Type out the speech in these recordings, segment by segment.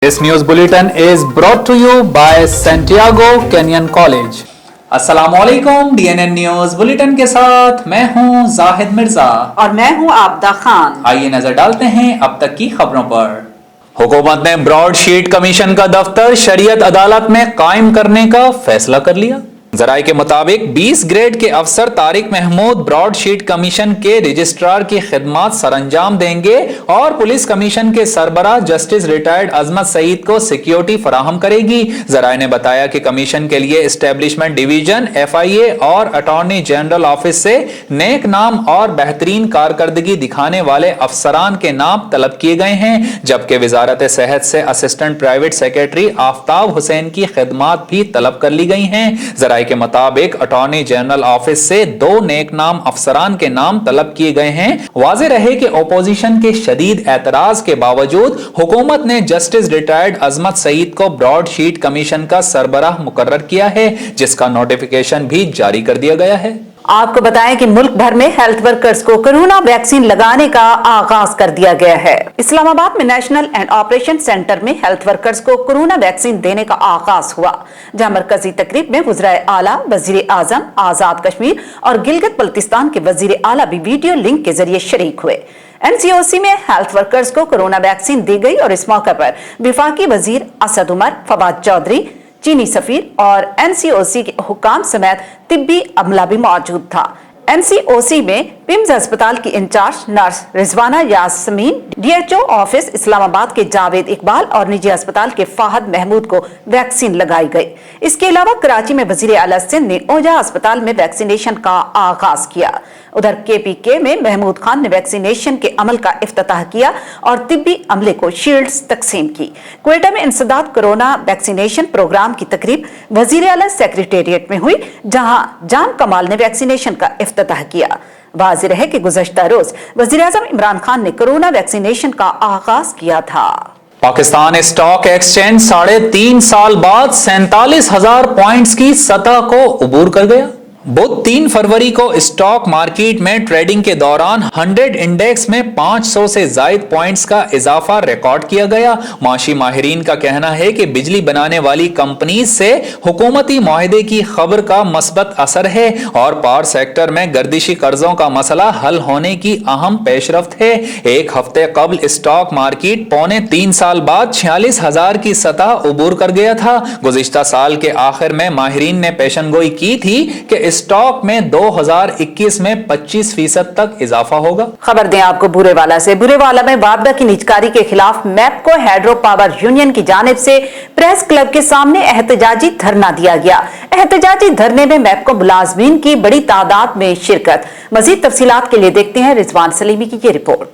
This news bulletin is brought to you by Santiago Kenyan College. अस्सलामुअलैकुम DNN news bulletin के साथ मैं हूं जाहिद मिर्जा और मैं हूं आबदा खान। आइए नजर डालते हैं अब तक की खबरों पर। हुकूमत ने ब्रॉडशीट कमीशन का दफ्तर शरीयत अदालत में कायम करने का फैसला कर लिया। जराये के मुताबिक 20 ग्रेड के अफसर तारिक महमूद ब्रॉडशीट कमीशन के रजिस्ट्रार की खिदमत सरंजाम देंगे और पुलिस कमीशन के सरबराह जस्टिस रिटायर्ड अजमत सईद को सिक्योरिटी फराहम करेगी। जराये ने बताया कि कमीशन के लिए एस्टेब्लिशमेंट डिवीजन, FIA और अटॉर्नी जनरल ऑफिस से नेक नाम और बेहतरीन कारकर्दगी दिखाने वाले अफसरान के नाम तलब किए गए हैं, जबकि वजारत सेहत से assistant private secretary Aftab Hussain की खिदमत भी तलब कर ली गई हैं। के मुताबिक अटॉर्नी जनरल ऑफिस से 2 नेक नाम अफसरान के नाम तलब किए गए हैं। वाज़ेह रहे कि ओपोजिशन के शदीद एतराज के बावजूद हुकूमत ने जस्टिस रिटायर्ड अजमत सईद को ब्रॉडशीट कमीशन का सरबराह मुकर्रर किया है, जिसका नोटिफिकेशन भी जारी कर दिया गया है। आपको बताएं कि मुल्क भर में हेल्थ वर्कर्स को कोरोना वैक्सीन लगाने का आगाज कर दिया गया है। इस्लामाबाद में नेशनल एंड ऑपरेशन सेंटर में हेल्थ वर्कर्स को कोरोना वैक्सीन देने का आगाज हुआ, जहां मरकजी तकरीब में वज़ीर आला, वजीर आजम, आजाद कश्मीर और गिलगित बल्तिस्तान के वजीर आला भी वीडियो लिंक के जरिए शरीक हुए। NCOC में हेल्थ वर्कर्स को कोरोना वैक्सीन दी गई और इस मौके पर विफाकी वजीर असद उमर, फवाद चौधरी, चीनी सफीर और NCOC के हुकाम समेत तिब्बी अमला भी मौजूद था। NCOC में पिम्स अस्पताल की इंचार्ज नर्स रिजवाना यासमीन, DHO ऑफिस इस्लामाबाद के जावेद इकबाल और निजी अस्पताल के फाहद महमूद को वैक्सीन लगाई गई। इसके अलावा कराची में वजीर आला सिंध ने ओझा अस्पताल में वैक्सीनेशन का आगाज किया। उधर KPK में महमूद खान ने वैक्सीनेशन के अमल का इफ्तिताह किया और तिब्बी अमले को शील्ड्स तकसीम की। क्वेटा में इंसदाद कोरोना वैक्सीनेशन प्रोग्राम की तकरीब वजीर आला सेक्रेटेरिएट में हुई, जहां जाम कमाल ने वैक्सीनेशन का इफ्तिताह किया। वाज़ेह है कि गुज़श्ता रोज वज़ीर आज़म इमरान खान ने कोरोना वैक्सीनेशन का आगाज किया था। पाकिस्तान स्टॉक एक्सचेंज 3.5 साल बाद 47,000 पॉइंट्स की सतह को उबूर कर गया। बुध 3 फरवरी को स्टॉक मार्केट में ट्रेडिंग के दौरान 100 इंडेक्स में 500 से जायद पॉइंट्स का इजाफा रिकॉर्ड किया गया। माशी माहिरीन का कहना है कि बिजली बनाने वाली कंपनी से हुकूमती मुआहदे की खबर का मस्बत असर है और पावर सेक्टर में गर्दिशी कर्जों का मसला हल होने की अहम पेशरफ्त है। एक हफ्ते कबल स्टॉक मार्केट 3.25 साल बाद 46,000 की सतह उबूर कर गया था। गुज़िश्ता साल के आखिर में माहिरीन ने पेशनगोई की थी कि स्टॉक में 2021 में 25% तक इजाफा होगा। खबर दें आपको बुरेवाला से। बुरेवाला में वापदा की निजकारी के खिलाफ मैपको हाइड्रो पावर यूनियन की जानिब से प्रेस क्लब के सामने एहतजाजी धरना दिया गया। एहतजाजी धरने में मैपको मुलाजमीन की बड़ी तादाद में शिरकत। मजीद तफसीलात के लिए देखते हैं रिजवान सलीमी की ये रिपोर्ट।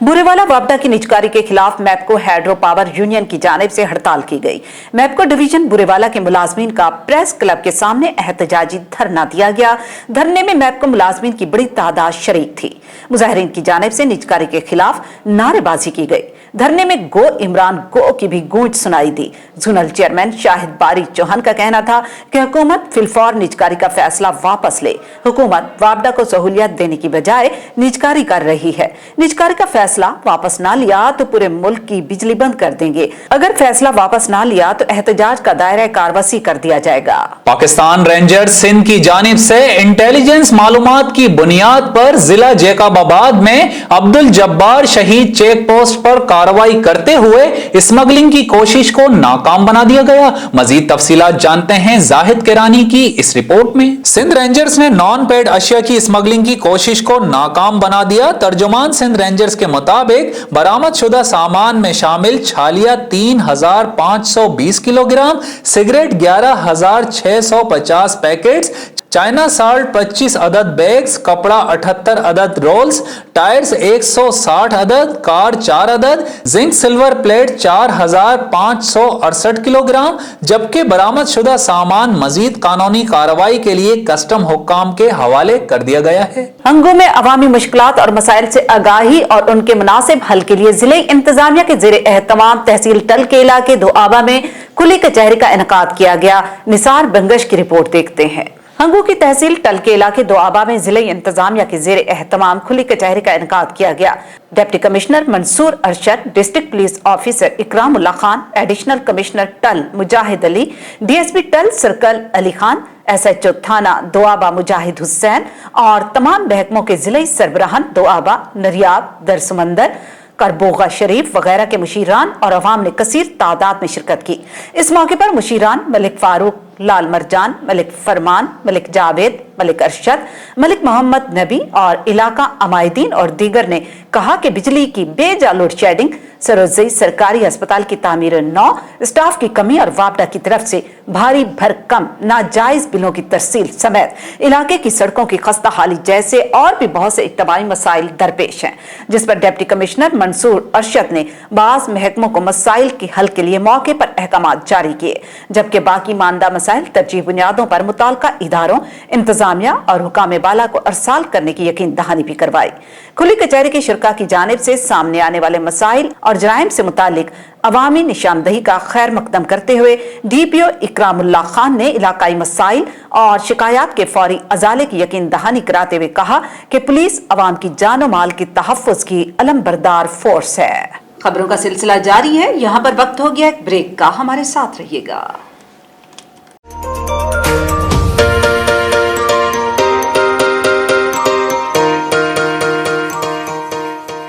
बुरेवाला वापदा की निजकारी के खिलाफ मैपको हाइड्रो पावर यूनियन की जानिब से हड़ताल की गई। मैपको डिवीजन बुरेवाला के मुलाजमीन का प्रेस क्लब के सामने एहतजाजी धरना दिया गया। धरने में मैपको मुलाजमीन की बड़ी तादाद शरीक थी। मुजाहिरीन की जानिब से निजकारी के खिलाफ नारेबाजी की गई। धरने में गो इमरान गो की भी गूंज सुनाई दी। जोनल चेयरमैन शाहिद बारी चौहान का कहना था कि हुकूमत फिलफौर निजकारी का फैसला वापस ले। हुकूमत वापदा को सहूलियत देने की बजाय निजकारी कर रही है। निजकारी का फैसला वापस ना लिया तो पूरे मुल्क की बिजली बंद कर देंगे। अगर फैसला वापस ना लिया तो एहतजाज का दायरा कारवसी कर दिया जाएगा। पाकिस्तान रेंजर्स सिंध की जानिब से इंटेलिजेंस मालूमात की बुनियाद पर जिला जैकबाबाद में अब्दुल जब्बार शहीद चेक पोस्ट पर कार्रवाई करते हुए स्मगलिंग की कोशिश को नाकाम बना दिया गया। मजीद तफसीलात जानते हैं जाहिद किरानी की इस रिपोर्ट में। सिंध रेंजर्स ने नॉन पेड अशिया की स्मगलिंग की कोशिश को नाकाम बना दिया। तर्जुमान सिंध रेंजर्स के मुताबिक बरामद शुदा सामान में शामिल छालिया 3,520 kilogram, cigarette 11,650 packets, China salt 25 अदद बैग्स, कपड़ा 78 अदद रोल्स, टायर्स 160 अदद, कार 4 अदद, जिंक सिल्वर प्लेट 4,568 किलोग्राम, जबकि बरामद शुदा सामान मजीद कानूनी कार्रवाई के लिए कस्टम हुक्काम के हवाले कर दिया गया है। हंगू में अवामी मुश्किलात और मसाइल से आगाही और उनके मुनासिब हल के लिए जिले इंतजामिया के जेर एहतमाम तहसील टलकेला के दोआबा में खुली कचहरी का इनकाद किया गया। निसार बंगश की रिपोर्ट देखते हैं। हंगू की तहसील टल के इलाके दोआबा में जिले इंतजामिया के जेर एहतमाम खुली कचहरी का इनकाद किया गया। Deputy commissioner Mansoor Arshad, district police officer Ikramullah Khan, additional commissioner Thal Mujahid Ali, DSP Thal circle Ali Khan, SHO थाना दोआबा मुजाहिद हुसैन और तमाम महकमों के जिले सरबराहन दोआबा, नरियाब, दरसमंदर, करबोगा शरीफ वगैरह के मुशीरान और अवाम ने कसीर तादाद में शिरकत की। इस मौके पर मुशीरान मलिक फारूक, लाल मरजान, मलिक फरमान, मलिक जावेद, मलिक अरशद, मलिक मोहम्मद नबी और इलाका अमायदीन और दीगर ने कहा कि बिजली की बेजा लोड शेडिंग, सरोजई सरकारी अस्पताल की तामीर नौ, स्टाफ की कमी और वापडा की तरफ से भारी भरकम नाजायज बिलों की तरसील समेत इलाके की सड़कों की खस्ता हाली जैसे और भी बहुत से इज्तिमाई मसाइल दरपेश हैं, जिस पर डिप्टी कमिश्नर मंसूर अरशद ने बाज़ महकमों को मसाइल के हल के लिए मौके पर अहकामात जारी किए, जबकि बाकी मानदा मसाइल तरजीह बुनियादों पर मुताल्लिका इदारों, इंतजामिया और हुकाम बाला को अरसाल करने की यकीन दहानी भी करवाई। खुली कचहरी की शिरका की जानिब से सामने आने वाले मसाइल और जराइम से मुतालिक अवामी निशानदही का खैर मकदम करते हुए डीपीओ इकरामुल्लाह खान ने इलाकाई मसाइल और शिकायत के फौरी अजाले की यकीन दहानी कराते हुए कहा कि पुलिस अवाम की जान और माल की तहफ़्फ़ुज़ की अलमबरदार फोर्स है। खबरों का सिलसिला जारी है, यहाँ पर वक्त हो गया एक ब्रेक का, हमारे साथ रहिएगा।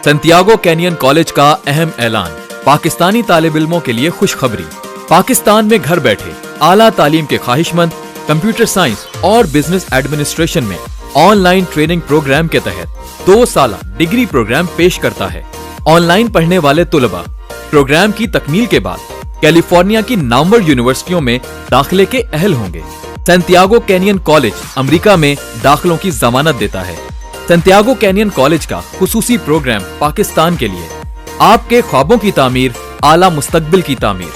सैंटियागो कैनियन कॉलेज का अहम ऐलान, पाकिस्तानी तालिब इल्मों के लिए खुशखबरी। पाकिस्तान में घर बैठे आला तालीम के ख्वाहिशमंद कंप्यूटर साइंस और बिजनेस एडमिनिस्ट्रेशन में ऑनलाइन ट्रेनिंग प्रोग्राम के तहत 2 साला डिग्री प्रोग्राम पेश करता है। ऑनलाइन पढ़ने वाले तुलबा प्रोग्राम की तकमील के बाद कैलिफोर्निया की नामवर यूनिवर्सिटियों में दाखिले के अहल होंगे। सैंटियागो कैनियन कॉलेज अमेरिका में दाखिलों की जमानत देता है। सैंटियागो कैनियन कॉलेज का खुसूसी प्रोग्राम पाकिस्तान के लिए, आपके ख्वाबों की तामीर, आला मुस्तकबिल की तामीर।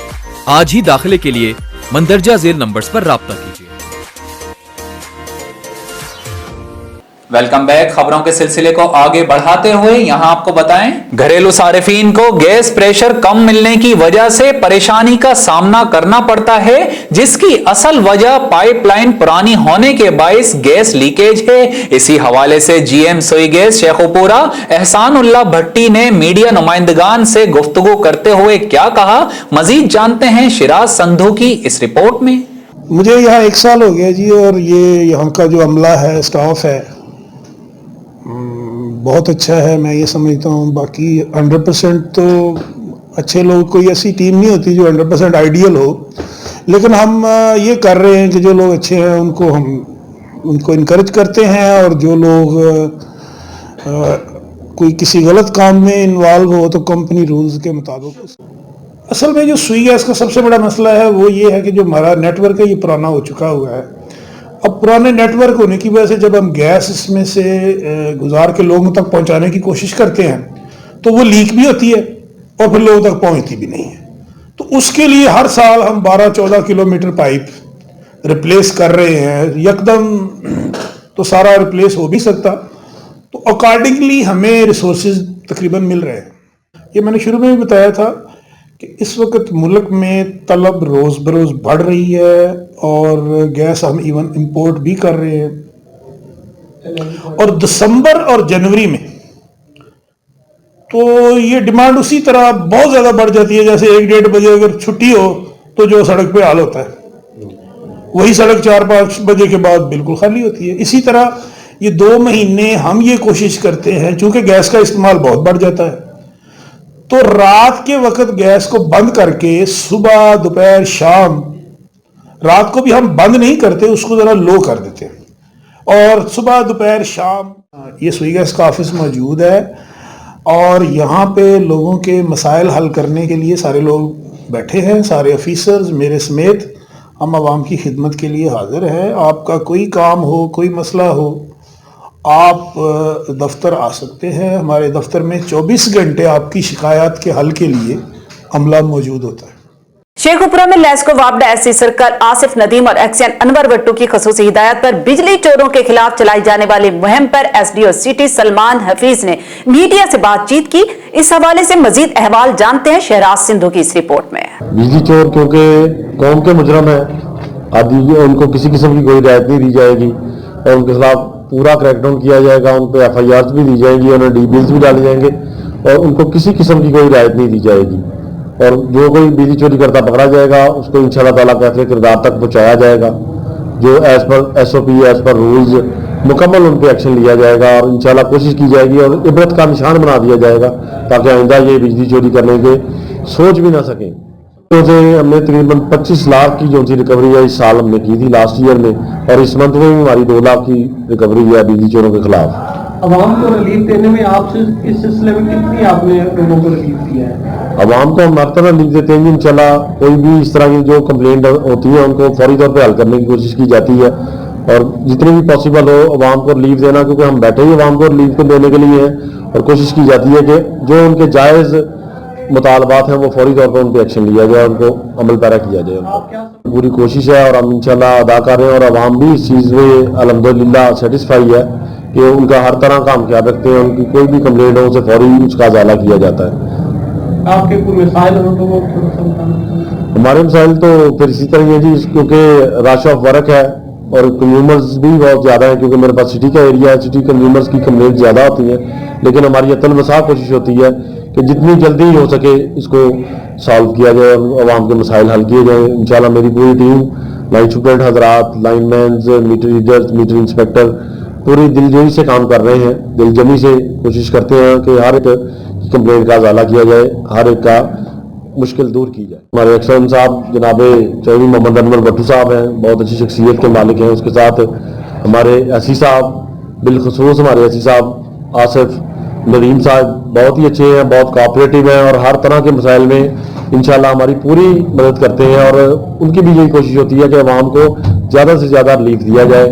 आज ही दाखिले के लिए मंदरजा झेल नंबर्स पर राब्ता कीजिए। Welcome back. खबरों के सिलसिले को आगे बढ़ाते हुए यहां आपको बताएं, घरेलू सारिफीन को गैस प्रेशर कम मिलने की वजह से परेशानी का सामना करना पड़ता है, जिसकी असल वजह पाइपलाइन पुरानी होने के बाइस गैस लीकेज है। इसी हवाले से जीएम सोई गैस शेखुपुरा एहसानुल्लाह भट्टी ने मीडिया नुमाइंदगान से गुफ्तगू करते हुए क्या कहा, मजीद जानते हैं शिराज संधू की इस रिपोर्ट में। मुझे यहाँ 1 साल हो गया जी, और ये यहाँ का जो अमला है, स्टाफ है, बहुत अच्छा है। मैं ये समझता हूँ बाकी 100% तो अच्छे लोग, कोई ऐसी टीम नहीं होती जो 100% आइडियल हो, लेकिन हम ये कर रहे हैं कि जो लोग अच्छे हैं उनको इनकरेज करते हैं, और जो लोग कोई किसी गलत काम में इन्वॉल्व हो तो कंपनी रूल्स के मुताबिक। असल में जो सुई गैस का सबसे बड़ा मसला है वो ये है कि जो हमारा नेटवर्क है ये पुराना हो चुका हुआ है। अब पुराने नेटवर्क होने की वजह से जब हम गैस इसमें से गुजार के लोगों तक पहुंचाने की कोशिश करते हैं तो वो लीक भी होती है और फिर लोगों तक पहुंचती भी नहीं है। तो उसके लिए हर साल हम 12-14 किलोमीटर पाइप रिप्लेस कर रहे हैं। यकदम तो सारा रिप्लेस हो भी सकता, तो अकॉर्डिंगली हमें रिसोर्सेज तकरीबन मिल रहे हैं। ये मैंने शुरू में भी बताया था कि इस वक्त मुल्क में तलब रोज़ बरोज़ बढ़ रही है, और गैस हम इवन इंपोर्ट भी कर रहे हैं। और दिसंबर और जनवरी में तो ये डिमांड उसी तरह बहुत ज़्यादा बढ़ जाती है, जैसे 1-1:30 बजे अगर छुट्टी हो तो जो सड़क पे हाल होता है, वही सड़क 4-5 बजे के बाद बिल्कुल खाली होती है। इसी तरह ये 2 महीने हम ये कोशिश करते हैं, चूंकि गैस का इस्तेमाल बहुत बढ़ जाता है, तो रात के वक्त गैस को बंद करके सुबह, दोपहर, शाम, रात को भी हम बंद नहीं करते, उसको ज़रा लो कर देते हैं, और सुबह, दोपहर, शाम ये सुई गैस का ऑफिस मौजूद है, और यहाँ पे लोगों के मसाइल हल करने के लिए सारे लोग बैठे हैं, सारे ऑफिसर्स मेरे समेत हम आवाम की खिदमत के लिए हाजिर हैं। आपका कोई काम हो, कोई मसला हो, आप दफ्तर आ सकते हैं। हमारे दफ्तर में 24 घंटे आपकी शिकायत के हल के लिए अमला मौजूद होता है। शेखुपुरा में लेस्को वापडा एससी सर्कल आसिफ नदीम और एक्शन अनवर भट्टू की खसूसी हिदायत पर बिजली चोरों के खिलाफ चलाई जाने वाली मुहिम पर एसडीओ सिटी सलमान हफीज ने मीडिया से बातचीत की। इस हवाले से मजीद अहवाल जानते हैं शहराज सिंधु की इस रिपोर्ट में। बिजली चोर क्योंकि कौम के मुजरम है, आदि उनको किसी किस्म की कोई रियायत नहीं दी जाएगी और उनके खिलाफ पूरा क्रैकडाउन किया जाएगा। उन पर FIRs भी दी जाएंगी, उन्हें DBs भी डाले जाएंगे और उनको किसी किस्म की कोई रियायत नहीं दी जाएगी। और जो कोई बिजली चोरी करता पकड़ा जाएगा उसको इंशाल्लाह ताला कहते किरदार तक पहुँचाया जाएगा। जो as per SOP as per rules मुकम्मल उन पर एक्शन लिया जाएगा और इंशाल्लाह कोशिश की जाएगी और इबरत का निशान बना दिया जाएगा ताकि आइंदा ये बिजली चोरी करने के सोच भी ना सकें। तो से हमने तकरीबन 25 लाख की जो सी रिकवरी है इस साल हमने की थी लास्ट ईयर में और इस मंथ में भी हमारी 2 लाख की रिकवरी है बिजली चोरों के खिलाफ। आवाम को रिलीफ देने में आपसे इस सिलसिले में कितनी आपने लोगों को रिलीफ दिया है? आवाम को हम हर तरह रिलीफ देते हैं। इंशाल्लाह कोई भी इस तरह की जो कंप्लेंट होती है उनको फौरी तौर पर हल करने की कोशिश की जाती है और जितनी भी पॉसिबल हो आवाम को रिलीफ देना, क्योंकि हम बैठे ही आवाम को रिलीफ को देने के लिए हैं और कोशिश की जाती है कि जो उनके जायज़ मुतालबात हैं वो फौरी तौर पर उन पर एक्शन लिया जाए, उनको अमल पैरा किया जाए। पूरी कोशिश है और हम इंशाल्लाह अदा कर रहे हैं और आवाम भी इस चीज़ में अल्हम्दुलिल्लाह सेटिस्फाई है कि उनका हर तरह का हम ख्याल रखते हैं। उनकी कोई भी कंप्लेंट हो उसे फौरी उसका अजाला किया जाता है। आपके कोई मसाइल हो तो वो थोड़ा सा बताना। हमारे मसाइल तो फिर इसी तरह ही है जी, क्योंकि रश ऑफ वर्क है और कंज्यूमर्स भी बहुत ज़्यादा है, क्योंकि मेरे पास सिटी का एरिया है, सिटी कंज्यूमर्स की कंप्लेंट ज़्यादा होती है। लेकिन हमारी अतलमसा कोशिश होती है कि जितनी जल्दी हो सके इसको सॉल्व किया जाए और आवाम के मसाइल हल किए जाए। इंशाल्लाह मेरी पूरी टीम, लाइन सुपरेंट हजरात, lineman, meter readers, meter inspector पूरी दिलजोई से काम कर रहे हैं, दिलजमी से कोशिश करते हैं कि हर एक कंप्लेंट का अजाला किया जाए, हर एक का मुश्किल दूर की जाए। हमारे एक्शन साहब जनाब चौधरी मोहम्मद अनवर भट्टू साहब हैं, बहुत अच्छी शख्सियत के मालिक हैं। उसके साथ हमारे एसी साहब, बिलखसूस हमारे एसी साहब आसिफ नदीम साहब बहुत ही अच्छे हैं, बहुत कोऑपरेटिव हैं और हर तरह के मसाइल में इंशाल्लाह हमारी पूरी मदद करते हैं और उनकी भी यही कोशिश होती है कि अवाम को ज़्यादा से ज़्यादा रिलीफ दिया जाए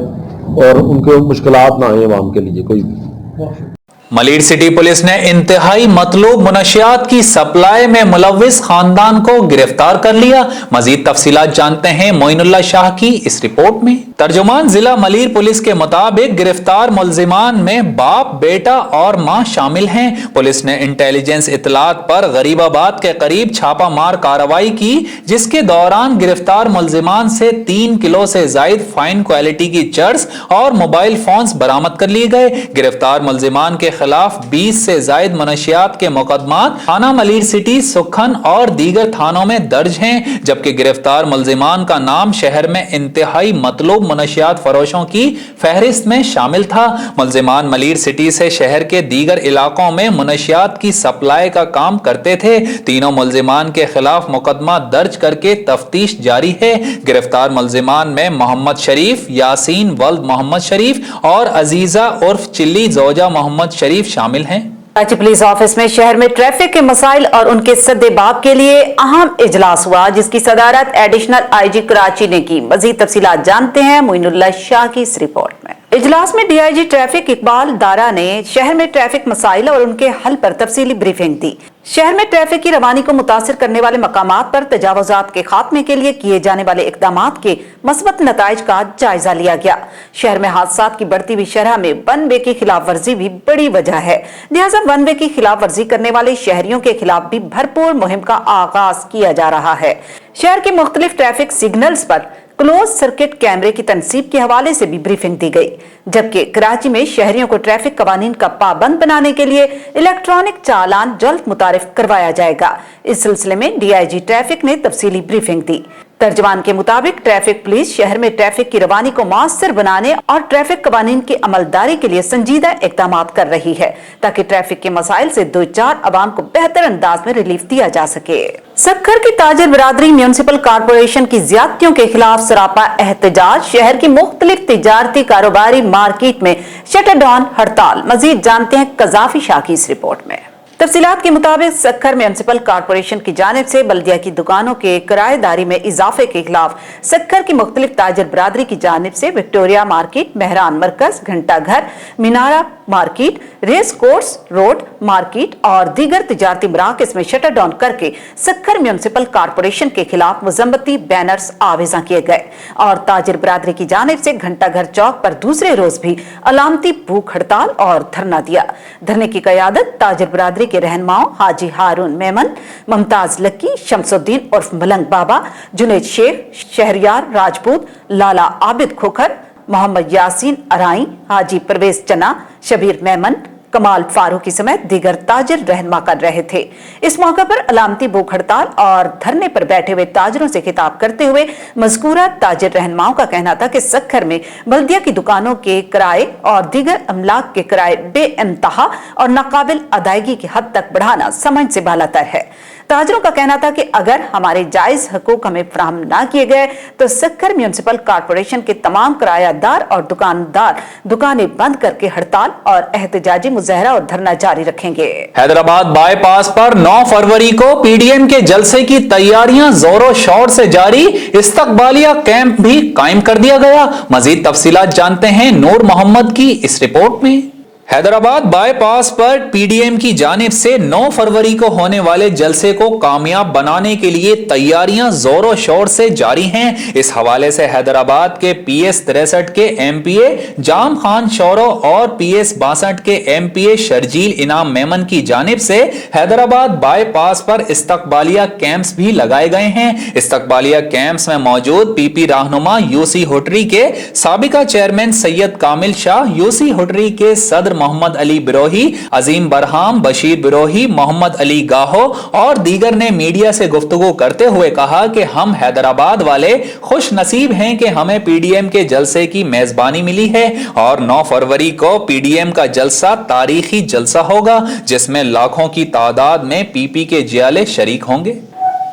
और उनको मुश्किलात ना आए अवाम के लिए कोई भी। मलीर सिटी पुलिस ने इंतहाई मतलूब मुनशियात की सप्लाई में मुलव्विस खानदान को गिरफ्तार कर लिया। मजीद तफसीलात जानते हैं मोइनुल्लाह शाह की इस रिपोर्ट में। तर्जुमान जिला मलीर पुलिस के मुताबिक गिरफ्तार मुल्जिमान में बाप, बेटा और मां शामिल हैं। पुलिस ने इंटेलिजेंस इतलात पर गरीबाबाद के करीब छापा मार कार्रवाई की, जिसके दौरान गिरफ्तार मुल्जिमान से 3 किलो से जायद फाइन क्वालिटी की चर्स और मोबाइल फोन्स बरामद कर लिए गए। गिरफ्तार मुल्जिमान के खिलाफ 20 से जायद मनशियात के मुकदमात थाना मलीर सिटी, सुखन और दीगर थानों में दर्ज हैं, जबकि गिरफ्तार मुल्जिमान का नाम शहर में इंतहाई मतलूब मनशियात फरोशों की फहरिस्त में शामिल था। मुल्जिमान मलीर सिटी से शहर के दीगर इलाकों में मनशियात की सप्लाई का काम करते थे। तीनों मुल्जिमान के खिलाफ मुकदमा दर्ज करके तफ्तीश जारी है। गिरफ्तार मुल्जिमान में मोहम्मद शरीफ, यासीन वल्द मोहम्मद शरीफ और अजीजा उर्फ चिल्ली जोजा मोहम्मद शरीफ शामिल हैं। कराची पुलिस ऑफिस में शहर में ट्रैफिक के मसाइल और उनके सद्देबाब के लिए अहम इजलास हुआ, जिसकी सदारत एडिशनल IG कराची ने की। मजीद तफसीलात जानते हैं मोइनुल्लाह शाह की इस रिपोर्ट में। इजलास में DIG ट्रैफिक इकबाल दारा ने शहर में ट्रैफिक मसाइल और उनके हल पर तफसीली ब्रीफिंग दी। शहर में ट्रैफिक की रवानी को मुतासिर करने वाले मकामात पर तजावुजात के खात्मे के लिए किए जाने वाले इकदामात के मस्बत नताइज का जायजा लिया गया। शहर में हादसात की बढ़ती हुई शरह में वन वे की खिलाफ वर्जी भी बड़ी वजह है, लिहाजा वन वे की खिलाफ वर्जी करने वाले शहरियों के खिलाफ भी भरपूर मुहिम का आगाज किया जा रहा है। शहर के मुख्तलिफ ट्रैफिक सिग्नल्स पर क्लोज सर्किट कैमरे की तनसीब के हवाले से भी ब्रीफिंग दी गई, जबकि कराची में शहरियों को ट्रैफिक कवानीन का पाबंद बनाने के लिए इलेक्ट्रॉनिक चालान जल्द मुतारिफ करवाया जाएगा। इस सिलसिले में DIG ट्रैफिक ने तफसीली ब्रीफिंग दी। तर्जमान के मुताबिक ट्रैफिक पुलिस शहर में ट्रैफिक की रवानी को मौसर बनाने और ट्रैफिक कवानीन की अमलदारी के लिए संजीदा इकदाम कर रही है, ताकि ट्रैफिक के मसाइल से 2-4 अवाम को बेहतर अंदाज में रिलीफ दिया जा सके। सक्खर की ताजिर बिरादरी म्यूनिसिपल कॉरपोरेशन की ज्यादतियों के खिलाफ सरापा एहतजाज। शहर की मुख्तलिफ तिजारती कारोबारी मार्केट में शटर डाउन हड़ताल। मजीद जानते हैं कजाफी शाह की इस रिपोर्ट में। तफसीलात के मुताबिक सक्खर म्यूनिसिपल कॉरपोरेशन की जानिब से बल्दिया की दुकानों के किराएदारी में इजाफे के खिलाफ सक्खर की मुख्तलिफ ताजिर बिरादरी की जानिब से विक्टोरिया मार्केट, मेहरान मरकज, Ghanta Ghar, Minara market, race course, road, market और दीगर तिजारती मराकज़ में शटर डाउन करके सक्खर म्यूनिसिपल कॉर्पोरेशन के खिलाफ मुजम्मती बैनर्स आवेजा किए गए और ताजिर बरादरी की जानिब से घंटाघर चौक पर दूसरे रोज भी अलामती भूख हड़ताल और धरना दिया। धरने की क़यादत ताजिर बरादरी के रहनुमाओं हाजी हारून मेमन, मुमताज लक्की, शमसुद्दीन उर्फ मलंग बाबा, जुनेद शेख, शहरियार राजपूत, लाला आबिद खोखर, मोहम्मद यासीन अराई, हाजी परवेज चना, शबीर मेमन, कमाल फारूकी समेत दीगर ताजिर रहनुमा कर रहे थे। इस मौके पर अलामती भूख हड़ताल और धरने पर बैठे हुए ताजिरों से खिताब करते हुए मज़कूरा ताजिर रहनुमाओं का कहना था कि सक्खर में बल्दिया की दुकानों के किराए और दीगर अमलाक के किराए बेइंतहा और नाकाबिल अदायगी की हद तक बढ़ाना समझ से बालातर है। ताजिरों का कहना था कि अगर हमारे जायज हकूक हमें फराहम ना किए गए तो सक्खर म्यूनिसिपल कॉर्पोरेशन के तमाम किरायादार और दुकानदार दुकानें बंद करके हड़ताल और एहतजाजी मुजाहरा और धरना जारी रखेंगे। हैदराबाद बाईपास पर 9 फरवरी को पीडीएम के जलसे की तैयारियां जोरों शोर से जारी, इस्तकबालिया कैंप भी कायम कर दिया गया। मजीद तफसीलात जानते हैं नूर मोहम्मद की इस रिपोर्ट में। हैदराबाद बाईपास पर पीडीएम की जानिब से 9 फरवरी को होने वाले जलसे को कामयाब बनाने के लिए तैयारियां जोरों शोर से जारी हैं। इस हवाले से हैदराबाद के पीएस 63 के एमपीए जाम खान शौरो और पीएस 62 के एमपीए शर्जील इनाम मेमन की जानिब से हैदराबाद बाईपास पर इस्तकबालिया कैंप्स भी लगाए गए हैं। इस्तकबालिया कैंप्स में मौजूद पीपी रहनुमा यूसी होटरी के साबिका चेयरमैन सैयद कामिल शाह, यूसी होटरी के सदर मोहम्मद अली बिरोही, अजीम बरहाम, बशीर बिरोही, मोहम्मद अली गाहो और दीगर ने मीडिया से गुफ्तगू करते हुए कहा कि हम हैदराबाद वाले खुश नसीब हैं कि हमें पीडीएम के जलसे की मेजबानी मिली है और 9 फरवरी को पीडीएम का जलसा तारीखी जलसा होगा जिसमें लाखों की तादाद में पीपी के जियाले शरीक होंगे।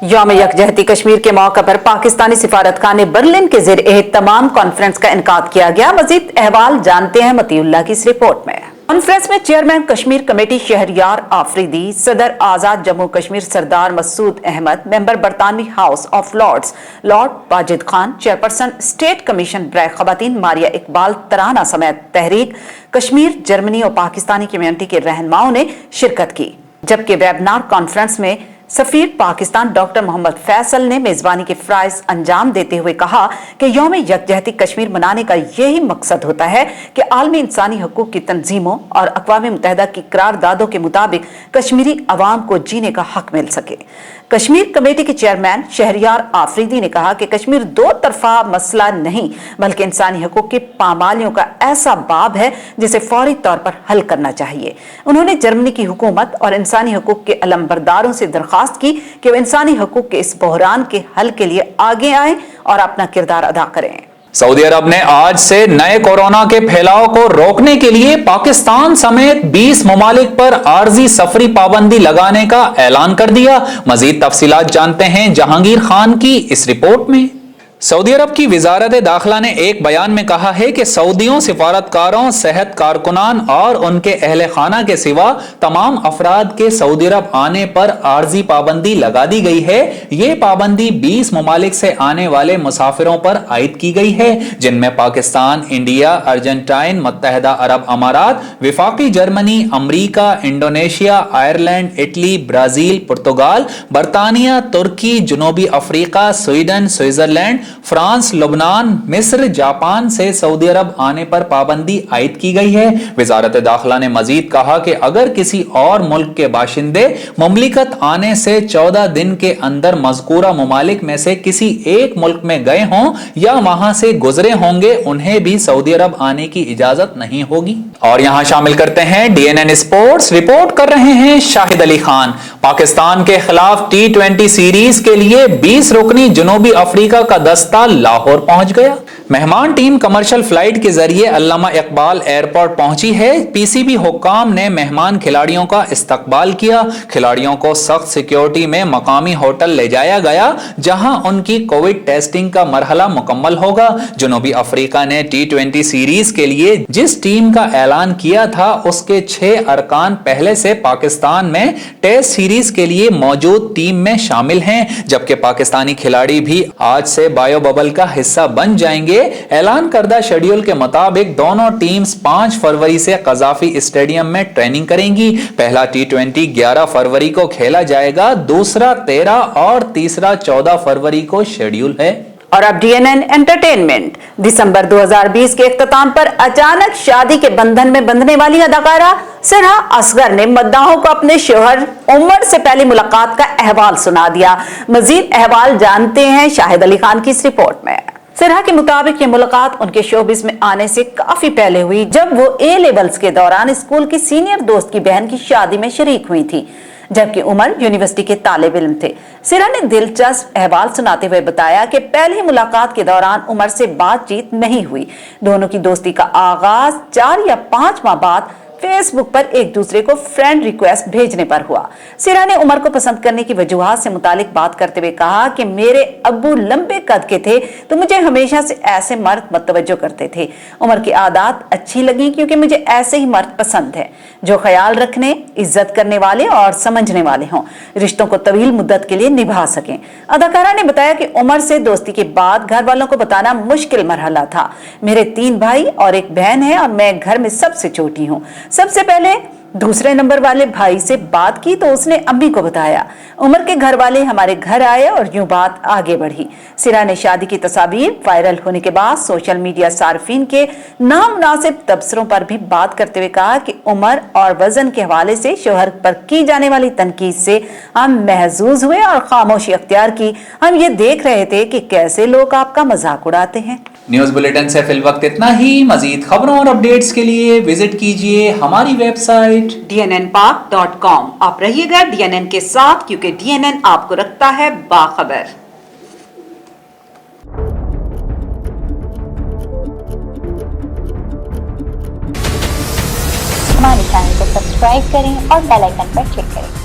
यौम यकजहती कश्मीर के मौके पर पाकिस्तानी सिफारतखाने बर्लिन के ज़ेर एहतमाम कॉन्फ्रेंस का इनकाद किया गया। मजीद अहवाल जानते हैं मतीउल्लाह की इस रिपोर्ट में। कॉन्फ्रेंस में चेयरमैन कश्मीर कमेटी शहरियार आफरीदी, सदर आजाद जम्मू कश्मीर सरदार मसूद अहमद, मेंबर बरतानवी house of lords lord Wajid Khan, chairperson state commission बराए खवातीन मारिया इकबाल तराना समेत तहरीक कश्मीर, जर्मनी और पाकिस्तानी कम्युनिटी के रहनुमाओं ने शिरकत की। जबकि वेबिनार कॉन्फ्रेंस में सफीर पाकिस्तान डॉक्टर मोहम्मद फैसल ने मेजबानी के फराइज अंजाम देते हुए कहा कि यौम यकजहती कश्मीर मनाने का यही मकसद होता है कि आलमी इंसानी हकूक की तंजीमों और अक़वाम मुत्तहिदा की करारदादों के मुताबिक कश्मीरी अवाम को जीने का हक मिल सके। कश्मीर कमेटी के चेयरमैन शहरियार आफरीदी ने कहा कि कश्मीर दो तरफा मसला नहीं बल्कि इंसानी हकूक की पामालियों का ऐसा बाब है जिसे फौरी तौर पर हल करना चाहिए। उन्होंने जर्मनी की हुकूमत और इंसानी हकूक के अलमबरदारों से दरख्वास्त की कि वे इंसानी हकूक के इस बहरान के हल के लिए आगे आएं और अपना किरदार अदा करें। सऊदी अरब ने आज से नए कोरोना के फैलाव को रोकने के लिए पाकिस्तान समेत 20 ममालिक पर आर्जी सफरी पाबंदी लगाने का ऐलान कर दिया। मजीद तफसीलात जानते हैं जहांगीर खान की इस रिपोर्ट में। सऊदी अरब की वजारत दाखिला ने एक बयान में कहा है कि सऊदियों, सिफारतकारों, सेहत कारकुनान और उनके अहले खाना के सिवा तमाम अफराद के सऊदी अरब आने पर आर्जी पाबंदी लगा दी गई है। ये पाबंदी 20 ममालिक से आने वाले मुसाफिरों पर आयद की गई है जिनमें पाकिस्तान, इंडिया, अर्जेंटाइन, मुत्तहिदा अरब अमारात, विफाकी जर्मनी, अमरीका, इंडोनेशिया, आयरलैंड, इटली, ब्राजील, पुर्तगाल, बरतानिया, तुर्की, जनूबी अफ्रीका, स्वीडन, स्विट्जरलैंड, फ्रांस, लुबनान, मिस्र, जापान से सऊदी अरब आने पर पाबंदी आयद की गई है। वजारत दाखिला ने मजीद कहा कि अगर किसी और मुल्क के बाशिंदे मुमलिकत आने से 14 दिन के अंदर मज़कूरा ममालिक में से किसी एक मुल्क में गए हों या वहां से गुजरे होंगे, उन्हें भी सऊदी अरब आने की इजाजत नहीं होगी। और यहां शामिल करते हैं DNN स्पोर्ट्स। रिपोर्ट कर रहे हैं शाहिद अली खान। पाकिस्तान के खिलाफ T20 सीरीज के लिए 20 रुकनी जनूबी अफ्रीका का दस्ता लाहौर पहुंच गया। मेहमान टीम कमर्शियल फ्लाइट के जरिए अल्लामा इकबाल एयरपोर्ट पहुंची है। पीसीबी हुक्काम ने मेहमान खिलाड़ियों का इस्तकबाल किया। खिलाड़ियों को सख्त सिक्योरिटी में मकामी होटल ले जाया गया जहां उनकी कोविड टेस्टिंग का मरहला मुकम्मल होगा। जनूबी अफ्रीका ने T20 सीरीज के लिए जिस टीम का ऐलान किया था उसके 6 अरकान पहले से पाकिस्तान में टेस्ट सीरीज के लिए मौजूद टीम में शामिल हैं, जबकि पाकिस्तानी खिलाड़ी भी आज से बायो बबल का हिस्सा बन जाएंगे। लिए ऐलान करदा शेड्यूल के मुताबिक दोनों टीम्स 5 फरवरी से कजाफी स्टेडियम में ट्रेनिंग करेंगी। पहला T20 11 फरवरी को खेला जाएगा, दूसरा 13 और तीसरा 14 फरवरी को शेड्यूल है। और अब DNN एंटरटेनमेंट। दिसंबर 2020 के इख्तिताम पर अचानक शादी के बंधन में बंधने वाली अदाकारा सिरहा असगर ने मद्दाहों को अपने शोहर उमर से पहली मुलाकात का अहवाल सुना दिया। मजीद अहवाल जानते हैं शाहिद अली खान की इस रिपोर्ट में। सिरहा के मुताबिक ये मुलाकात उनके शोबिस में आने से काफी पहले हुई, जब वो A लेवल्स के दौरान स्कूल की सीनियर दोस्त की बहन की शादी में शरीक हुई थी, जबकि उमर यूनिवर्सिटी के तालिब इल्म थे। सिरहा ने दिलचस्प अहवाल सुनाते हुए बताया कि पहली मुलाकात के दौरान उमर से बातचीत नहीं हुई। दोनों की दोस्ती का आगाज 4 या 5 माह बाद फेसबुक पर एक दूसरे को फ्रेंड रिक्वेस्ट भेजने पर हुआ। सिरहा ने उमर को पसंद करने की वजूहात से मुतालिक बात करते हुए कहा कि मेरे अब्बू लंबे कद के थे तो मुझे हमेशा से ऐसे मर्द मतवज्जो करते थे। उमर की आदत अच्छी लगी क्योंकि मुझे ऐसे ही मर्द पसंद है जो ख्याल रखने, इज्जत करने वाले और समझने वाले हों, रिश्तों को तवील मुद्दत के लिए निभा सकें। अदाकारा ने बताया कि उमर से दोस्ती के बाद घर वालों को बताना मुश्किल मरहला था। मेरे 3 भाई और एक बहन है और मैं घर में सबसे छोटी हूँ। सबसे पहले दूसरे नंबर वाले भाई से बात की तो उसने अम्मी को बताया। उमर के घर वाले हमारे घर आए और यूं बात आगे बढ़ी। सिरहा ने शादी की तस्वीर वायरल होने के बाद सोशल मीडिया सार्फिन के नामुनासिब तबसरों पर भी बात करते हुए कहा कि उमर और वजन के हवाले से शोहर पर की जाने वाली तनकीद से हम महजूज हुए और खामोशी अख्तियार की। हम ये देख रहे थे कि कैसे लोग आपका मजाक उड़ाते हैं। न्यूज बुलेटिन से फिल वक्त इतना ही। मजीद खबरों और अपडेट्स के लिए विजिट कीजिए हमारी वेबसाइट dnnpark.com। आप रहिएगा DNN के साथ, क्योंकि DNN आपको रखता है बाखबर। हमारे चैनल को सब्सक्राइब करें और बेल आइकन पर क्लिक करें।